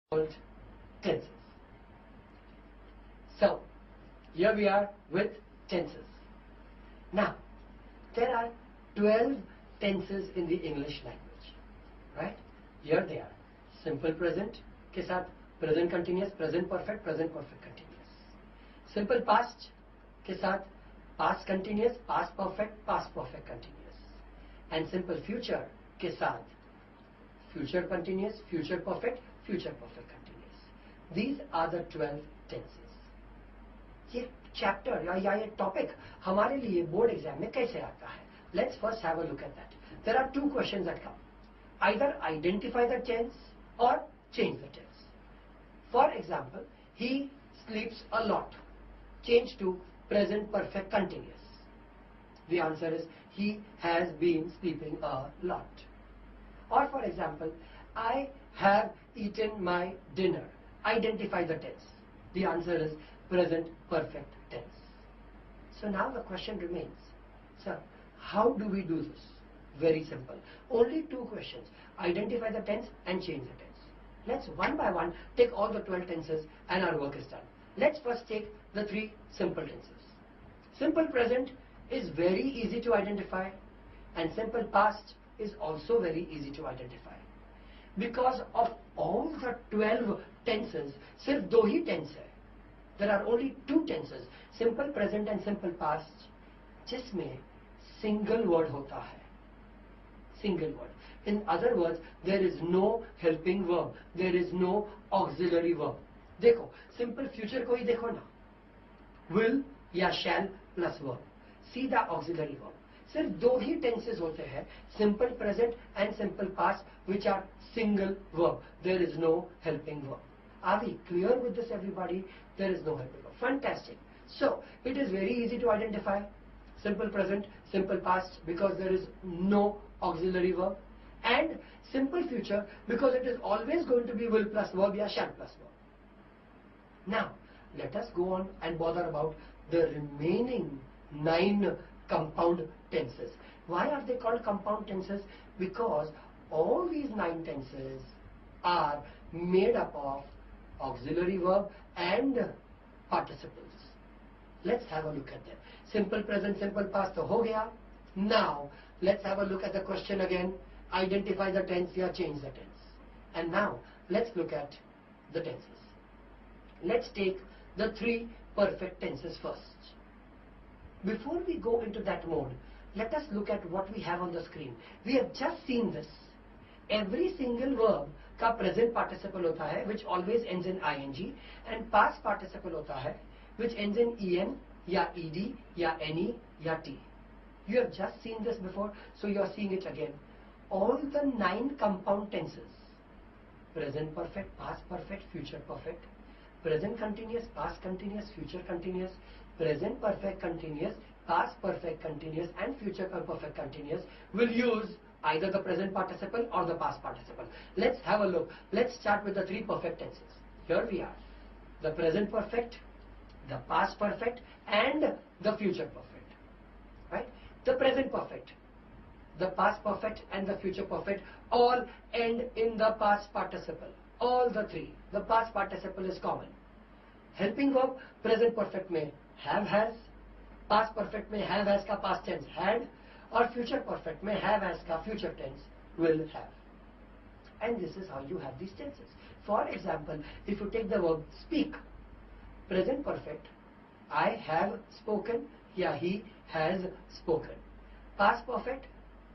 called tenses. So, here we are with tenses. Now, there are 12 tenses in the English language, right? Here they are. Simple present के साथ present continuous, present perfect continuous. Simple past के साथ past continuous, past perfect continuous. And simple future के साथ future continuous, future perfect continuous. These are the 12 tenses. ये chapter या ये topic हमारे लिए बोर्ड एग्जाम में कैसे आता है? Let's first have a look at that. There are two questions that come. Either identify the tense or change the tense. For example, he sleeps a lot. Change to present perfect continuous. The answer is he has been sleeping a lot. Or for example, I have eaten my dinner. Identify the tense. The answer is present perfect tense. So now the question remains, sir, how do we do this? Very simple. Only two questions. Identify the tense and change the tense. Let's one by one take all the 12 tenses and our work is done. Let's first take the three simple tenses. Simple present is very easy to identify, and simple past is also very easy to identify. Because of all the 12 tenses, सिर्फ दो ही tense है. There are only two tenses, simple present and simple past, जिसमें single word होता है. Single word. In other words, there is no helping verb. There is no auxiliary verb. देखो, simple future को ही देखो ना. Will या shall plus verb. सीधा auxiliary verb. सिर्फ दो ही tenses होते हैं, simple present and simple past, which are single verb. There is no helping verb. Are we clear with this, everybody? There is no helping verb. Fantastic. So, it is very easy to identify simple present, simple past, because there is no auxiliary verb, and simple future because it is always going to be will plus verb or shall plus verb. Now, let us go on and bother about the remaining 9 compound tenses. Why are they called compound tenses? Because all these 9 tenses are made up of auxiliary verb and participles. Let's have a look at them. Simple present, simple past तो हो गया. Now, let's have a look at the question again. Identify the tense या change the tense. And now, let's look at the tenses. Let's take the 3 perfect tenses first. Before we go into that mode, let us look at what we have on the screen. We have just seen this. Every single verb का present participle होता है, which always ends in ing, and past participle होता है, which ends in en या ed या ne या t. You have just seen this before, so you are seeing it again. All the 9 compound tenses, present perfect, past perfect, future perfect, present continuous, past continuous, future continuous, present perfect continuous, past perfect continuous, and future perfect continuous will use either the present participle or the past participle. Let's have a look. Let's start with the 3 perfect tenses. Here we are. The present perfect, the past perfect, and the future perfect. Right? The present perfect, the past perfect, and the future perfect all end in the past participle. All the 3. The past participle is common. Helping verb, present perfect में have has, past perfect में have has का past tense had, or future perfect में have has का future tense will have. And this is how you have these tenses. For example, if you take the verb speak, present perfect, I have spoken, या he has spoken. Past perfect,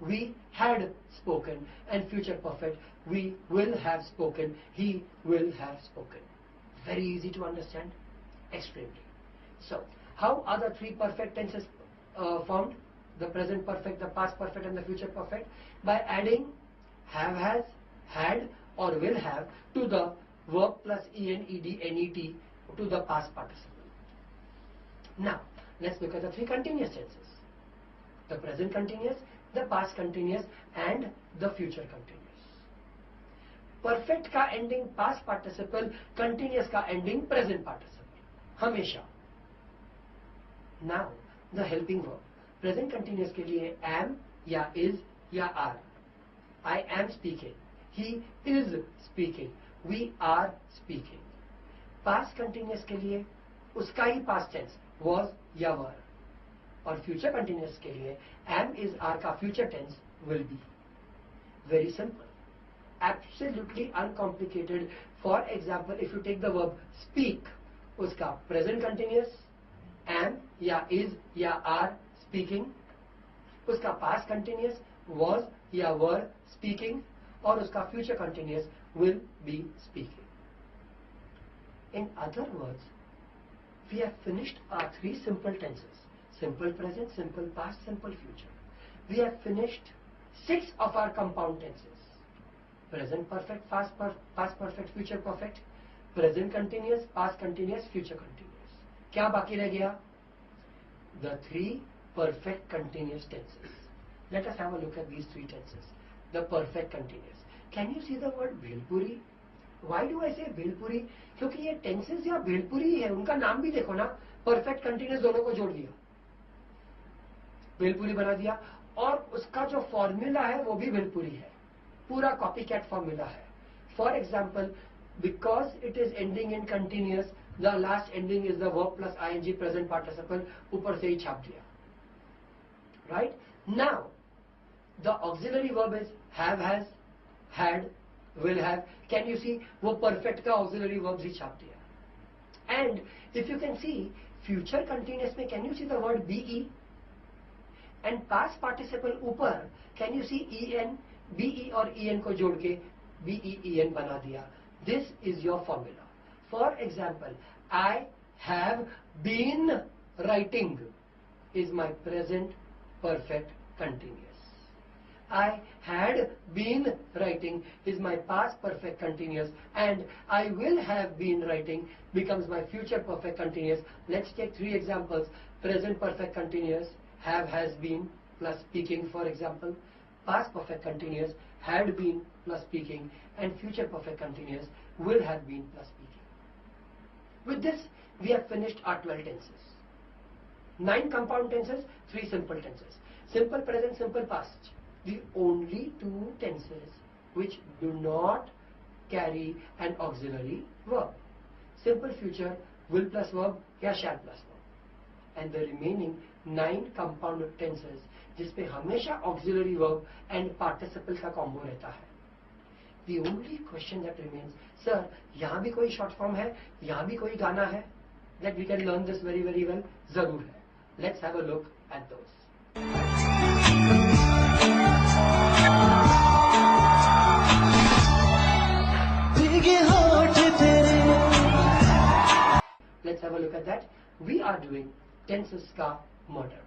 we had spoken, and future perfect, we will have spoken, he will have spoken. Very easy to understand? Extremely. So, how are the 3 perfect tenses formed? The present perfect, the past perfect, and the future perfect? By adding have has, had, or will have to the verb plus en, ed, net to the past participle. Now, let's look at the 3 continuous tenses. The present continuous, the past continuous, and the future continuous. Perfect का ending past participle, continuous का ending present participle. हमेशा. Now, the helping verb. Present continuous के लिए am या is या are. I am speaking. He is speaking. we are speaking. Past continuous के लिए उसका ही past tense was या were, और future continuous के लिए am is are का future tense will be. Very simple, absolutely uncomplicated. For example, if you take the verb speak, उसका present continuous am या is या are speaking, उसका past continuous was या were speaking, और उसका future continuous will be speaking. In other words, we have finished our 3 simple tenses: simple present, simple past, simple future. We have finished 6 of our compound tenses: present perfect, past perfect, future perfect, present continuous, past continuous, future continuous. क्या बाकी रह गया? The 3 perfect continuous tenses. Let us have a look at these 3 tenses. The perfect continuous. Can you see the word bhelpuri? Why do I say bhelpuri? क्योंकि ये tenses या भेलपुरी है, उनका नाम भी देखो ना, perfect continuous दोनों को जोड़ दिया, भेलपुरी बना दिया, और उसका जो फॉर्मूला है वो भी भेलपुरी है, पूरा कॉपी कैट फॉर्मूला है. For example, because it is ending in continuous, the last ending is the verb plus I N G present participle, ऊपर से ही छाप दिया. Right now the auxiliary verb is have, has, had, will have. Can you see, वो perfect का auxiliary verb ही छाप दिया. And if you can see, future continuous में can you see the word be, and past participle ऊपर can you see en, be और en को जोड़ के BEEN बना दिया. This is your formula. For example, I have been writing is my present perfect continuous. I had been writing is my past perfect continuous, and I will have been writing becomes my future perfect continuous. Let's take 3 examples. Present perfect continuous, have, has been plus speaking, for example. Past perfect continuous, had been plus speaking, and future perfect continuous, will have been plus speaking. With this, we have finished our 12 tenses. 9 compound tenses, 3 simple tenses. Simple present, simple past. The only 2 tenses which do not carry an auxiliary verb. Simple future, will plus verb या shall plus verb. And the remaining 9 compound tenses जिसपे हमेशा auxiliary verb and participle का combo रहता है. The only question that remains, sir, यहाँ भी कोई short form है, यहाँ भी कोई गाना है, that we can learn this very very well. जरूर है. Let's have a look at those. Let's have a look at that. We are doing tenses ka murder.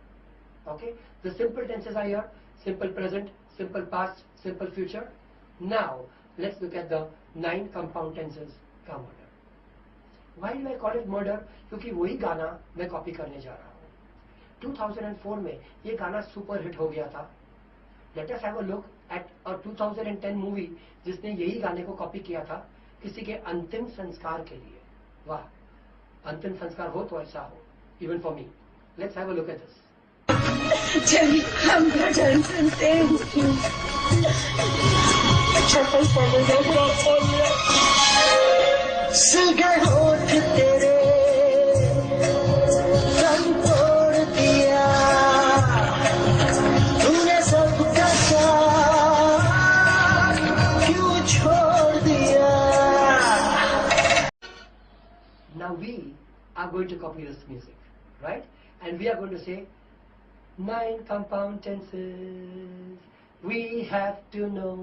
Okay, the simple tenses are here: simple present, simple past, simple future. Now let's look at the 9 compound tenses ka murder. Why do I call it murder? क्योंकि वही गाना मैं copy करने जा रहा हूँ. 2004 में ये गाना सुपर हिट हो गया था. Let us have a look at a 2010 movie जिसने यही गाने को कॉपी किया था किसी के अंतिम संस्कार के लिए. वाह, अंतिम संस्कार हो तो ऐसा हो. Even for me. Let's have a look at this. Jenny, I'm done सुनते हैं. अच्छा परफॉर्मेंस है. सिल गए होठ तेरे, दम तोड़ दिया, तूने सबका साथ क्यों छोड़ दिया. Now we are going to copy this music, right? And we are going to say 9 compound tenses. We have to know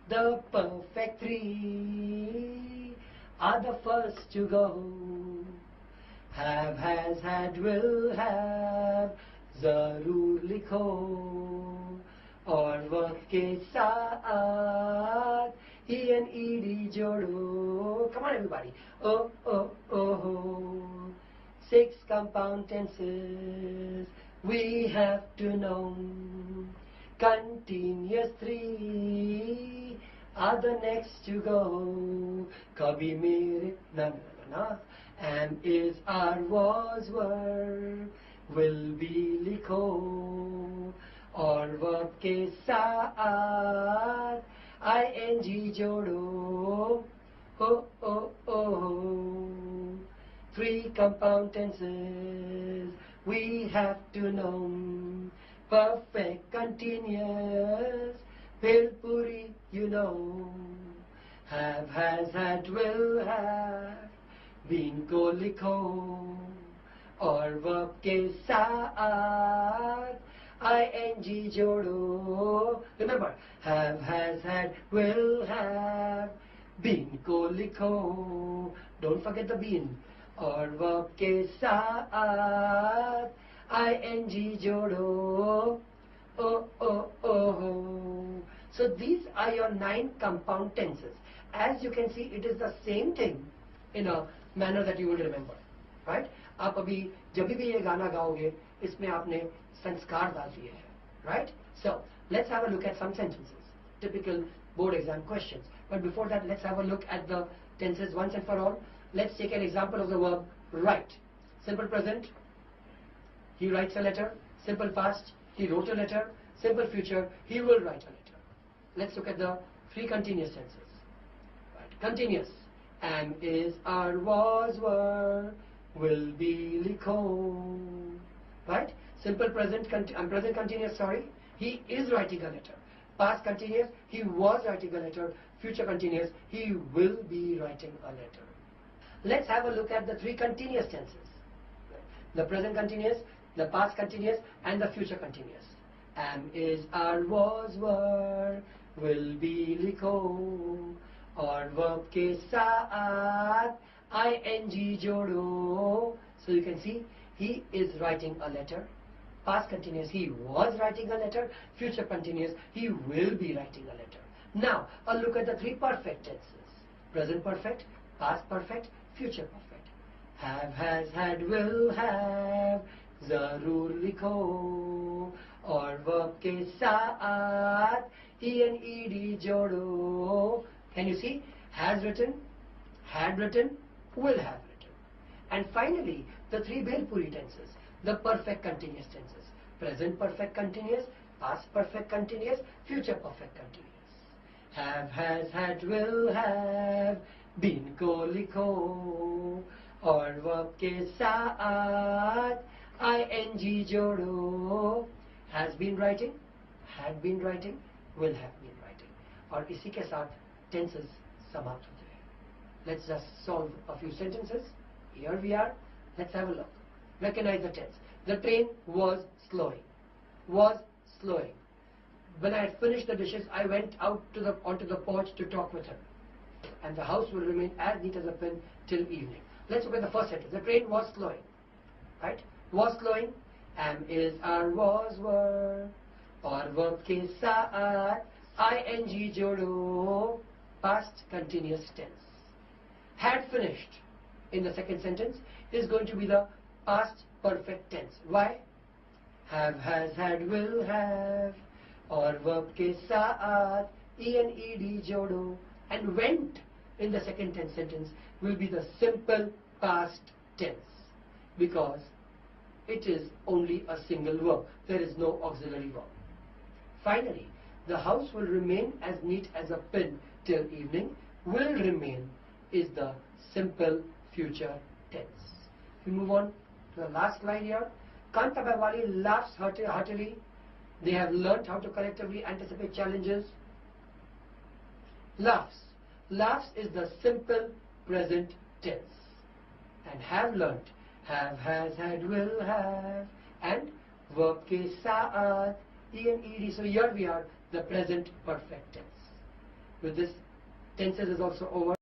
the perfect 3 are the first to go. Have, has, had, will have, जरूर लिखो, और वक्त के साथ en ed जोड़ो. Come on everybody. Oh, oh, oh, oh. 6 compound tenses we have to know. Continuous 3 are the next to go. Kabhi mere na na na. Am, is, are, was, were, will be लिखो, और verb के साथ ing jodo, ho, oh, oh. Three compound tenses we have to know. Perfect, continuous, Bhelpuri, you know. Have, has, had, will have, been को लिखो और verb के साथ ing जोड़ो. Remember, have, has, had, will have, been को लिखो. Don't forget the been. और verb के साथ ing जोड़ो. Oh, oh, oh. So these are your 9 compound tenses. As you can see, it is the same thing in a manner that you will remember, right? आप अभी जब भी ये गाना गाओगे, इसमें आपने संस्कार डाल दिए हैं, right? So let's have a look at some sentences, typical board exam questions. But before that, let's have a look at the tenses once and for all. Let's take an example of the verb write. Simple present, he writes a letter. Simple past, he wrote a letter. Simple future, he will write a letter. Let's look at the 3 continuous tenses. Right. Continuous, am, is, are, was, were, will be, likho. Right? Simple present, present continuous, sorry, he is writing a letter. Past continuous, he was writing a letter. Future continuous, he will be writing a letter. Let's have a look at the 3 continuous tenses. The present continuous, the past continuous, and the future continuous. Am, is, are, was, were, will be, likho. और verb के साथ ing जोड़ो. So you can see, he is writing a letter. Past continuous, he was writing a letter. Future continuous, he will be writing a letter. Now, a look at the 3 perfect tenses. Present perfect, past perfect, future perfect. Have, has, had, will have, जरूर लिखो. और verb के साथ ed जोड़ो. Can you see? Has written, had written, will have written. And finally, the 3 Bhelpuri tenses, the perfect continuous tenses. Present perfect continuous, past perfect continuous, future perfect continuous. Have, has, had, will have, been को लिखो. और verb के साथ ing जोड़ो. Has been writing, had been writing, will have been writing. और इसी के साथ tenses समाप्त होते हैं. Let's just solve a few sentences. Here we are. Let's have a look. Recognize the tense. The train was slowing. Was slowing. When I had finished the dishes, I went out onto the porch to talk with her. And the house will remain as neat as a pin till evening. Let's look at the first sentence. The train was slowing. Right? Was slowing. Am, is, are, was, were. और verb के साथ ing जोड़ो. Past continuous tense. Had finished in the second sentence is going to be the past perfect tense. Why? Have, has, had, will have. और verb के साथ ed जोड़ो. And went in the second tense sentence will be the simple past tense, because it is only a single verb. There is no auxiliary verb. Finally, the house will remain as neat as a pin till evening. Will remain is the simple future tense. We move on to the last line here. Kanta Bawali laughs heartily. They have learnt how to collectively anticipate challenges. Laughs. Laughs is the simple present tense. And have learnt. Have, has, had, will have. And verb ke saat, ed. So here we are, the present perfect tense. With this, tenses is also over.